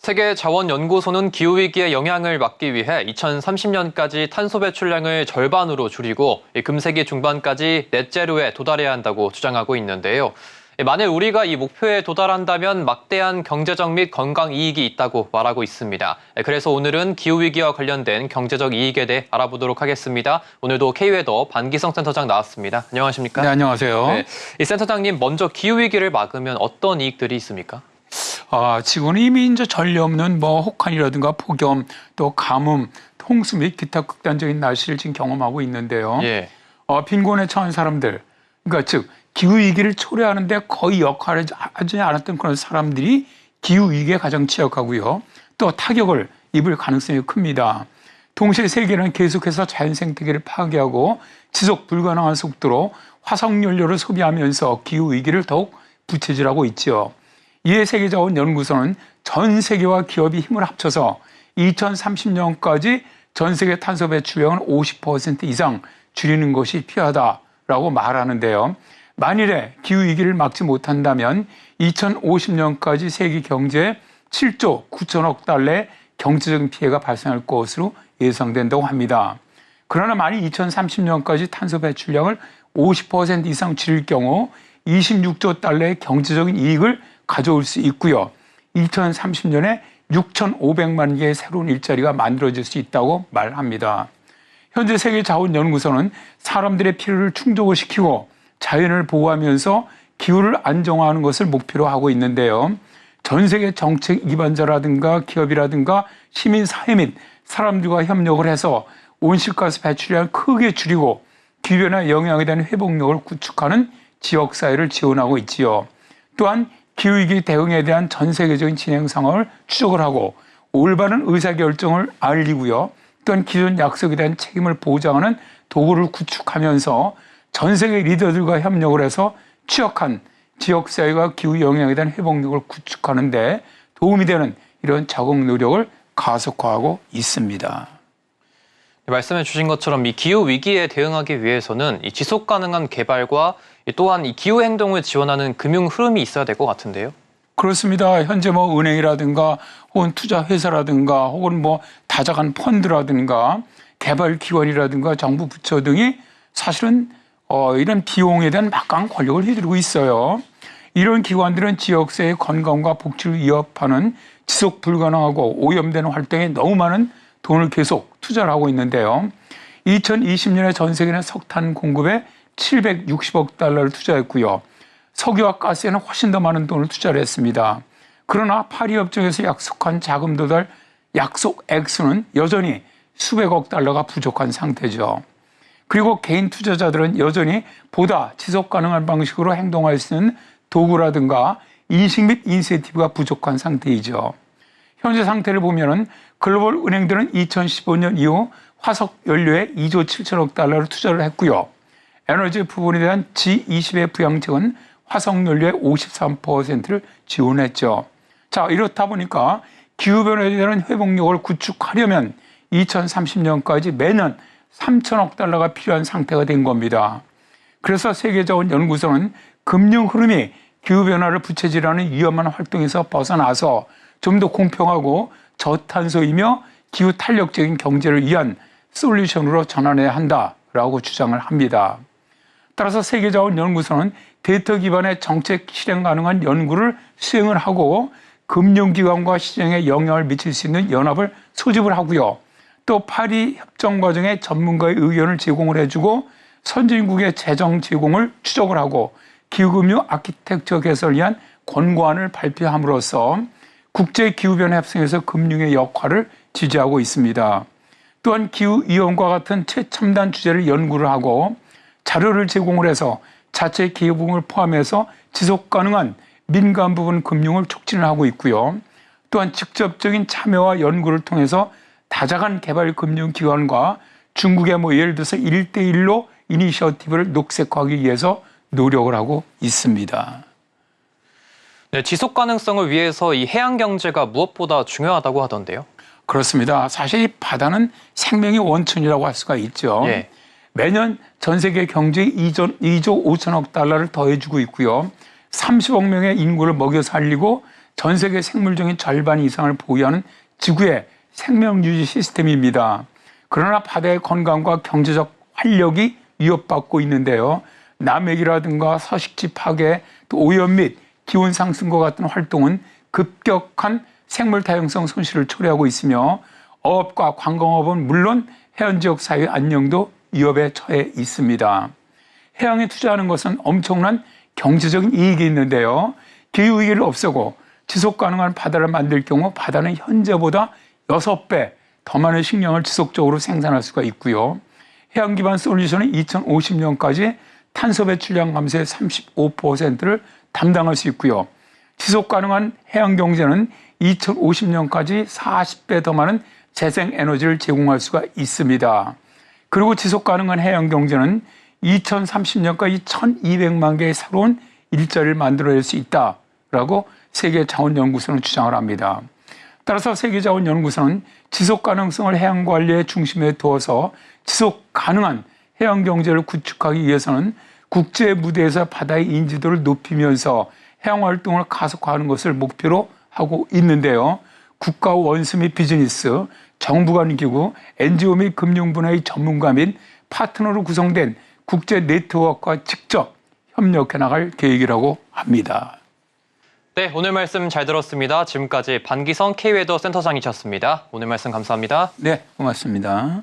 세계자원연구소는 기후위기의 영향을 막기 위해 2030년까지 탄소 배출량을 절반으로 줄이고 금세기 중반까지 넷제로에 도달해야 한다고 주장하고 있는데요. 만일 우리가 이 목표에 도달한다면 막대한 경제적 및 건강 이익이 있다고 말하고 있습니다. 그래서 오늘은 기후위기와 관련된 경제적 이익에 대해 알아보도록 하겠습니다. 오늘도 K웨더 반기성 센터장 나왔습니다. 안녕하십니까? 네, 안녕하세요. 네, 이 센터장님, 먼저 기후위기를 막으면 어떤 이익들이 있습니까? 지금은 이미 이제 전례 없는 혹한이라든가 폭염, 또 가뭄, 홍수 및 기타 극단적인 날씨를 지금 경험하고 있는데요. 예. 빈곤에 처한 사람들, 그러니까 즉 기후위기를 초래하는데 거의 역할을 하지 않았던 그런 사람들이 기후위기에 가장 취약하고요. 또 타격을 입을 가능성이 큽니다. 동시에 세계는 계속해서 자연생태계를 파괴하고 지속 불가능한 속도로 화석연료를 소비하면서 기후위기를 더욱 부채질하고 있죠. 이에 세계자원연구소는 전 세계와 기업이 힘을 합쳐서 2030년까지 전 세계 탄소 배출량을 50% 이상 줄이는 것이 필요하다라고 말하는데요. 만일에 기후위기를 막지 못한다면 2050년까지 세계 경제에 7조 9천억 달러의 경제적인 피해가 발생할 것으로 예상된다고 합니다. 그러나 만일 2030년까지 탄소 배출량을 50% 이상 줄일 경우 26조 달러의 경제적인 이익을 가져올 수 있고요. 2030년에 6,500만 개의 새로운 일자리가 만들어질 수 있다고 말합니다. 현재 세계자원연구소는 사람들의 필요를 충족을 시키고 자연을 보호하면서 기후를 안정화하는 것을 목표로 하고 있는데요. 전 세계 정책 기반자라든가 기업이라든가 시민사회 및 사람들과 협력을 해서 온실가스 배출량을 크게 줄이고 기후변화 영향에 대한 회복력을 구축하는 지역사회를 지원하고 있지요. 또한 기후위기 대응에 대한 전 세계적인 진행 상황을 추적을 하고 올바른 의사결정을 알리고요. 또한 기존 약속에 대한 책임을 보장하는 도구를 구축하면서 전 세계 리더들과 협력을 해서 취약한 지역사회가 기후 영향에 대한 회복력을 구축하는 데 도움이 되는 이런 적응 노력을 가속화하고 있습니다. 말씀해 주신 것처럼 이 기후위기에 대응하기 위해서는 이 지속가능한 개발과 또한 이 기후행동을 지원하는 금융 흐름이 있어야 될 것 같은데요. 그렇습니다. 현재 은행이라든가 혹은 투자회사라든가 혹은 다작한 펀드라든가 개발기관이라든가 정부 부처 등이 사실은 이런 비용에 대한 막강한 권력을 휘두르고 있어요. 이런 기관들은 지역사회의 건강과 복지를 위협하는 지속 불가능하고 오염되는 활동에 너무 많은 돈을 계속 투자를 하고 있는데요. 2020년에 전 세계는 석탄 공급에 760억 달러를 투자했고요. 석유와 가스에는 훨씬 더 많은 돈을 투자를 했습니다. 그러나 파리협정에서 약속한 자금 조달 약속 액수는 여전히 수백억 달러가 부족한 상태죠. 그리고 개인 투자자들은 여전히 보다 지속 가능한 방식으로 행동할 수 있는 도구라든가 인식 및 인센티브가 부족한 상태이죠. 현재 상태를 보면은 글로벌 은행들은 2015년 이후 화석 연료에 2조 7천억 달러를 투자를 했고요. 에너지 부분에 대한 G20의 부양책은 화석 연료의 53%를 지원했죠. 자, 이렇다 보니까 기후변화에 대한 회복력을 구축하려면 2030년까지 매년 3천억 달러가 필요한 상태가 된 겁니다. 그래서 세계자원연구소는 금융 흐름이 기후변화를 부채질하는 위험한 활동에서 벗어나서 좀 더 공평하고 저탄소이며 기후 탄력적인 경제를 위한 솔루션으로 전환해야 한다라고 주장을 합니다. 따라서 세계자원연구소는 데이터 기반의 정책 실행 가능한 연구를 수행을 하고 금융기관과 시장에 영향을 미칠 수 있는 연합을 소집을 하고요. 또 파리 협정 과정에 전문가의 의견을 제공을 해주고 선진국의 재정 제공을 추적을 하고 기후금융 아키텍처 개선을 위한 권고안을 발표함으로써 국제기후변화 협상에서 금융의 역할을 지지하고 있습니다. 또한 기후위험과 같은 최첨단 주제를 연구를 하고 자료를 제공을 해서 자체 기후부분을 포함해서 지속가능한 민간 부분 금융을 촉진을 하고 있고요. 또한 직접적인 참여와 연구를 통해서 다작한 개발금융기관과 중국의 예를 들어서 1대1로 이니셔티브를 녹색화하기 위해서 노력을 하고 있습니다. 네, 지속 가능성을 위해서 이 해양 경제가 무엇보다 중요하다고 하던데요. 그렇습니다. 사실 이 바다는 생명의 원천이라고 할 수가 있죠. 예. 매년 전 세계 경제에 2조 5천억 달러를 더해주고 있고요. 30억 명의 인구를 먹여 살리고 전 세계 생물종의 절반 이상을 보유하는 지구의 생명 유지 시스템입니다. 그러나 바다의 건강과 경제적 활력이 위협받고 있는데요. 남핵이라든가 서식지 파괴, 또 오염 및 기온 상승과 같은 활동은 급격한 생물 다양성 손실을 초래하고 있으며 어업과 관광업은 물론 해안 지역 사회 안녕도 위협에 처해 있습니다. 해양에 투자하는 것은 엄청난 경제적인 이익이 있는데요. 기후위기를 없애고 지속 가능한 바다를 만들 경우 바다는 현재보다 6배 더 많은 식량을 지속적으로 생산할 수가 있고요. 해양 기반 솔루션은 2050년까지 탄소 배출량 감소의 35%를 담당할 수 있고요. 지속 가능한 해양 경제는 2050년까지 40배 더 많은 재생 에너지를 제공할 수가 있습니다. 그리고 지속 가능한 해양 경제는 2030년까지 1200만 개의 새로운 일자리를 만들어낼 수 있다라고 세계자원연구소는 주장을 합니다. 따라서 세계자원연구소는 지속 가능성을 해양 관리의 중심에 두어서 지속 가능한 해양 경제를 구축하기 위해서는 국제 무대에서 바다의 인지도를 높이면서 해양 활동을 가속화하는 것을 목표로 하고 있는데요. 국가 원수 및 비즈니스, 정부 간 기구, NGO 및 금융 분야의 전문가 및 파트너로 구성된 국제 네트워크와 직접 협력해 나갈 계획이라고 합니다. 네, 오늘 말씀 잘 들었습니다. 지금까지 반기성 K웨더 센터장이셨습니다. 오늘 말씀 감사합니다. 네, 고맙습니다.